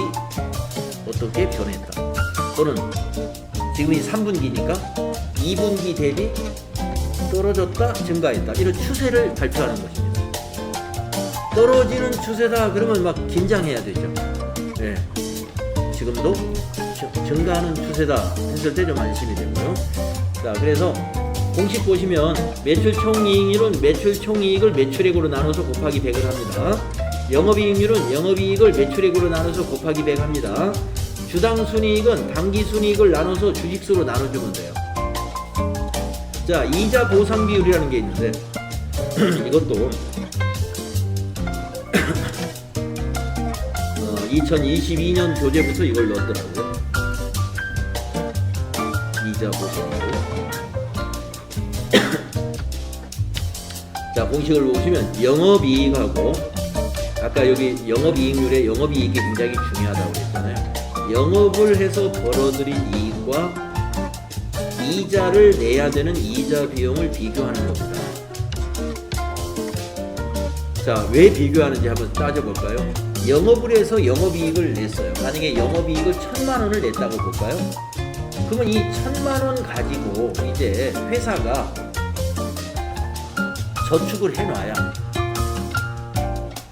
어떻게 변했다. 또는 지금이 3분기니까 2분기 대비 떨어졌다, 증가했다. 이런 추세를 발표하는 것입니다. 떨어지는 추세다 그러면 막 긴장해야 되죠. 네. 지금도 증가하는 추세다 했을 때 좀 안심이 되고요. 자, 그래서 공식 보시면 매출 총이익률은 매출 총이익을 매출액으로 나눠서 곱하기 100을 합니다. 영업이익률은 영업이익을 매출액으로 나눠서 곱하기 100 합니다. 주당순이익은 당기순이익을 나눠서 주식수로 나눠주면 돼요. 자, 이자 보상 비율이라는 게 있는데 이것도 2022년 교재부터 이걸 넣었더라고요. 이자 보상 비율. 자, 공식을 보시면 영업이익하고 아까 여기 영업이익률에 영업이익이 굉장히 중요하다고 했잖아요. 영업을 해서 벌어들인 이익과 이자를 내야 되는 이자 비용을 비교하는 겁니다. 자, 왜 비교하는지 한번 따져볼까요? 영업을 해서 영업이익을 냈어요. 만약에 영업이익을 1,000만 원을 냈다고 볼까요? 그러면 이 1,000만 원 가지고 이제 회사가 저축을 해놔야,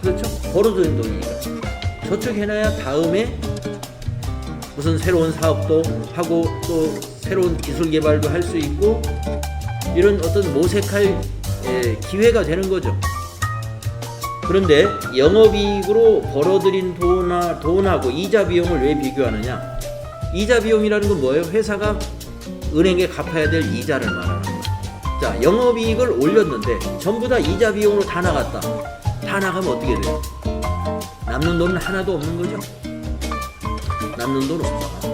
그렇죠? 벌어들인 돈이니까 저축해놔야 다음에 무슨 새로운 사업도 하고 또 새로운 기술 개발도 할 수 있고 이런 어떤 모색할 기회가 되는 거죠. 그런데 영업이익으로 벌어들인 돈하고 이자 비용을 왜 비교하느냐? 이자 비용이라는 건 뭐예요? 회사가 은행에 갚아야 될 이자를 말하는 거예요. 자, 영업이익을 올렸는데 전부 다 이자 비용으로 다 나갔다. 다 나가면 어떻게 돼요? 남는 돈은 하나도 없는 거죠? 남는 돈 없다.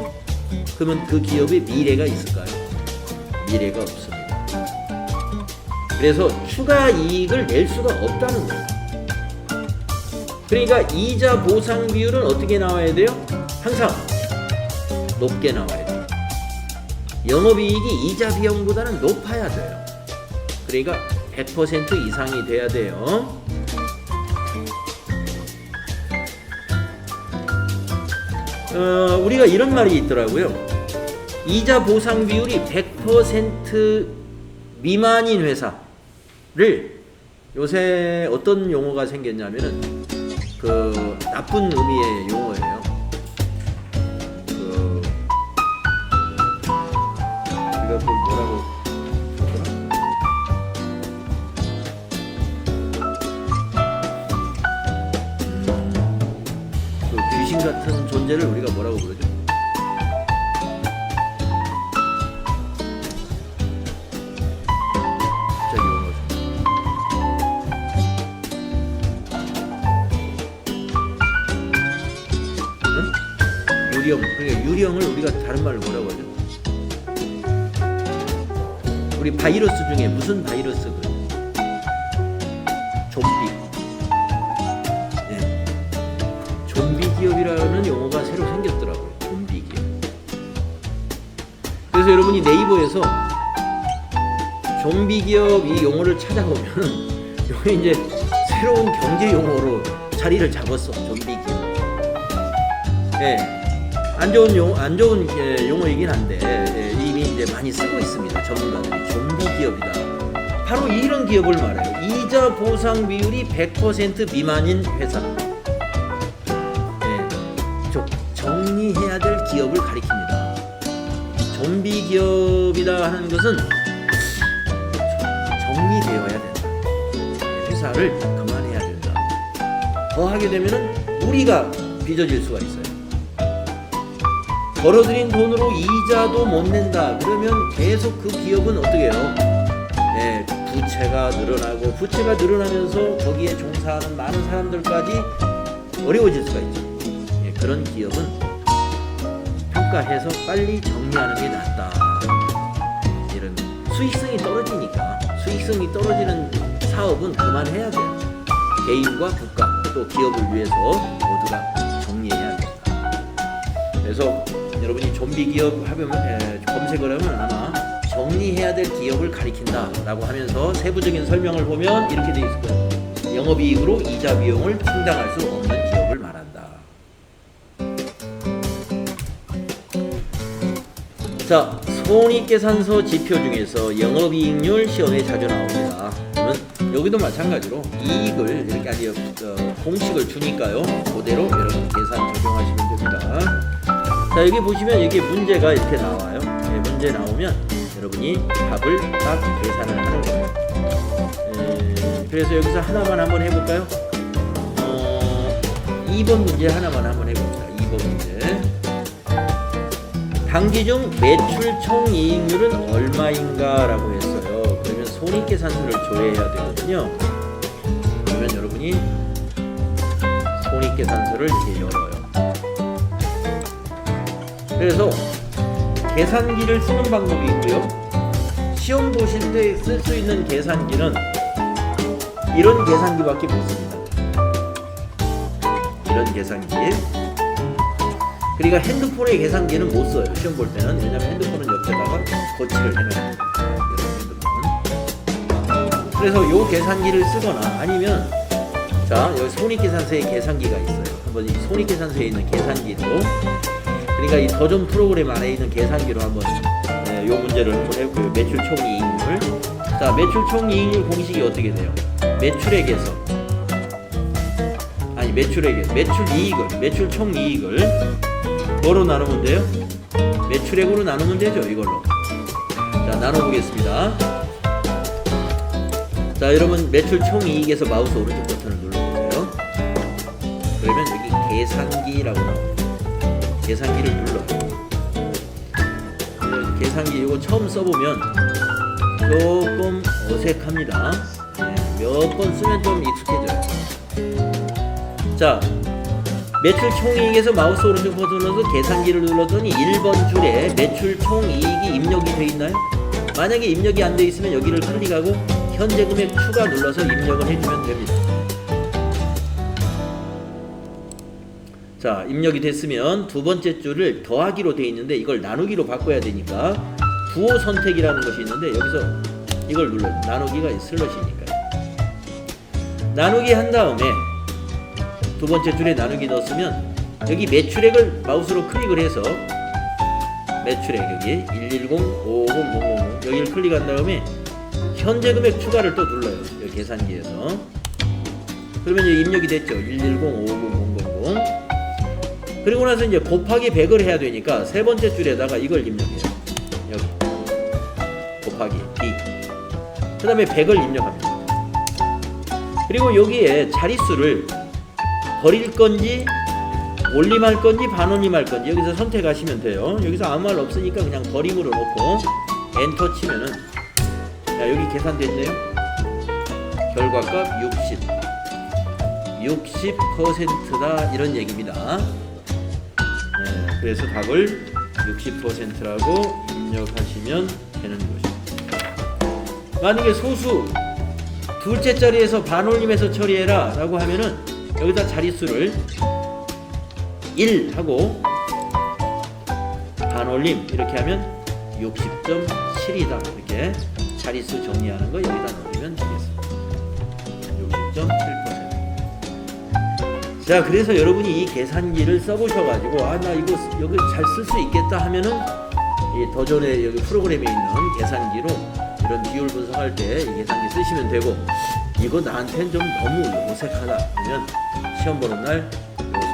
그러면 그 기업에 미래가 있을까요? 미래가 없습니다. 그래서 추가 이익을 낼 수가 없다는 거예요. 그러니까 이자 보상 비율은 어떻게 나와야 돼요? 항상 높게 나와야 돼요. 영업이익이 이자 비용보다는 높아야 돼요. 그러니까 100% 이상이 돼야 돼요. 우리가 이런 말이 있더라고요. 이자 보상 비율이 100% 미만인 회사를 요새 어떤 용어가 생겼냐면은 그 나쁜 의미의 용어예요. 우리가 그걸 뭐라고 그 귀신 같은 존재를 우리가 뭐라고 부르죠? 유령. 그러니까 유령을 우리가 다른 말로 뭐라고 하죠? 우리 바이러스 중에 무슨 바이러스 그래요? 좀비. 네. 좀비 기업이라는 용어가 새로 생겼더라고요. 좀비 기업. 그래서 여러분이 네이버에서 좀비 기업 이 용어를 찾아보면 여기 이제 새로운 경제 용어로 자리를 잡았어. 좀비 기업. 네. 안 좋은 용어이긴 한데 이미 이제 많이 쓰고 있습니다. 전문가들이 좀비 기업이다. 바로 이런 기업을 말해요. 이자 보상 비율이 100% 미만인 회사. 정리해야 될 기업을 가리킵니다. 좀비 기업이다 하는 것은 정리되어야 된다. 회사를 그만해야 된다. 더 하게 되면은 우리가 빚어질 수가 있어요. 벌어들인 돈으로 이자도 못 낸다. 그러면 계속 그 기업은 어떻게 해요? 부채가 늘어나고 부채가 늘어나면서 거기에 종사하는 많은 사람들까지 어려워질 수가 있죠. 그런 기업은 평가해서 빨리 정리하는 게 낫다. 이런 수익성이 떨어지니까 수익성이 떨어지는 사업은 그만해야 돼요. 개인과 국가 또 기업을 위해서 모두가 정리해야 된다. 그래서 여러분이 좀비 기업 하면 검색을 하면 아마 정리해야 될 기업을 가리킨다 라고 하면서 세부적인 설명을 보면 이렇게 되어 있을 거예요. 영업이익으로 이자 비용을 충당할 수 없는 기업을 말한다. 자, 손익계산서 지표 중에서 영업이익률 시험에 자주 나옵니다. 그러면 여기도 마찬가지로 이익을 이렇게 아주 공식을 주니까요. 그대로 여러분 계산 적용하시면 됩니다. 자, 여기 보시면 여기 문제가 이렇게 나와요. 문제 나오면 여러분이 답을 딱 계산을 하는 거예요. 그래서 여기서 하나만 한번 해볼까요? 2번 문제 하나만 한번 해봅니다. 2번 문제. 당기 중 매출 총이익률은 얼마인가 라고 했어요. 그러면 손익계산서를 조회해야 되거든요. 그러면 여러분이 손익계산서를 이렇게 열어요. 그래서 계산기를 쓰는 방법이 있고요. 시험 보실 때 쓸 수 있는 계산기는 이런 계산기밖에 못 씁니다. 이런 계산기. 그러니까 핸드폰의 계산기는 못 써요. 시험 볼 때는. 왜냐하면 핸드폰은 옆에다가 거치를 해놔야 됩니다. 이런 핸드폰. 그래서 이 계산기를 쓰거나 아니면 자, 여기 손익계산서에 계산기가 있어요. 한번 이 손익계산서에 있는 계산기로 그러니까 이 더존 프로그램 안에 있는 계산기로 한번 이 문제를 한번 해볼게요. 매출 총이익률. 자, 매출 총이익률 공식이 어떻게 돼요? 매출액에서 아니 매출액에 매출 이익을 매출 총이익을 뭐로 나누면 돼요? 매출액으로 나누면 되죠. 이걸로. 자, 나눠보겠습니다. 자, 여러분 매출 총이익에서 마우스 오른쪽 버튼을 눌러보세요. 그러면 여기 계산기라고 나옵니다. 계산기를 눌러요. 계산기 이거 처음 써보면 조금 어색합니다. 몇 번 쓰면 좀 익숙해져요. 자, 매출 총이익에서 마우스 오른쪽 버튼 눌러서 계산기를 눌렀더니 1번 줄에 매출 총이익이 입력이 돼 있나요? 만약에 입력이 안 돼 있으면 여기를 클릭하고 현재 금액 추가 눌러서 입력을 해주면 됩니다. 자, 입력이 됐으면 두 번째 줄을 더하기로 돼 있는데 이걸 나누기로 바꿔야 되니까 부호 선택이라는 것이 있는데 여기서 이걸 눌러요. 나누기가 슬러시니까요. 나누기 한 다음에 두 번째 줄에 나누기 넣었으면 여기 매출액을 마우스로 클릭을 해서 매출액 여기 110-550-000 여기를 클릭한 다음에 현재 금액 추가를 또 눌러요. 여기 계산기에서. 그러면 이제 입력이 됐죠. 110-550-000 그리고 나서 이제 곱하기 100을 해야 되니까 세 번째 줄에다가 이걸 입력해요. 여기 곱하기 B 그 다음에 100을 입력합니다. 그리고 여기에 자릿수를 버릴 건지 올림할 건지 반올림할 건지 여기서 선택하시면 돼요. 여기서 아무 말 없으니까 그냥 버림으로 놓고 엔터 치면은 자 여기 계산됐네요. 결과값 60%다 이런 얘기입니다. 네, 그래서 답을 60%라고 입력하시면 되는 것입니다. 만약에 소수 둘째 자리에서 반올림해서 처리해라 라고 하면은 여기다 자릿수를 1 하고 반올림 이렇게 하면 60.7이다 이렇게 자릿수 정리하는 거 여기다 넣으면 되겠습니다. 60.7%. 자, 그래서 여러분이 이 계산기를 써보셔가지고 아 나 이거 여기 잘 쓸 수 있겠다 하면은 이 더존의 여기 프로그램에 있는 계산기로 이런 비율 분석할 때 이 계산기 쓰시면 되고 이거 나한텐 좀 너무 어색하다 그러면 시험 보는 날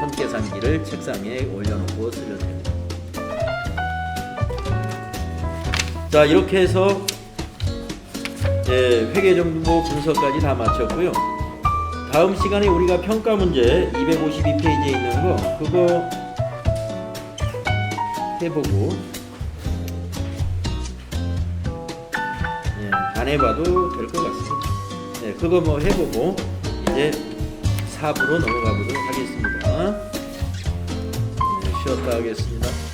손계산기를 책상에 올려놓고 쓰면 됩니다. 자, 이렇게 해서 회계정보 분석까지 다 마쳤고요. 다음 시간에 우리가 평가 문제 252페이지에 있는 거 그거 해보고 안 해봐도 될 것 같습니다. 네, 그거 뭐 해보고 이제 4부로 넘어가 보도록 하겠습니다. 네, 쉬었다 하겠습니다.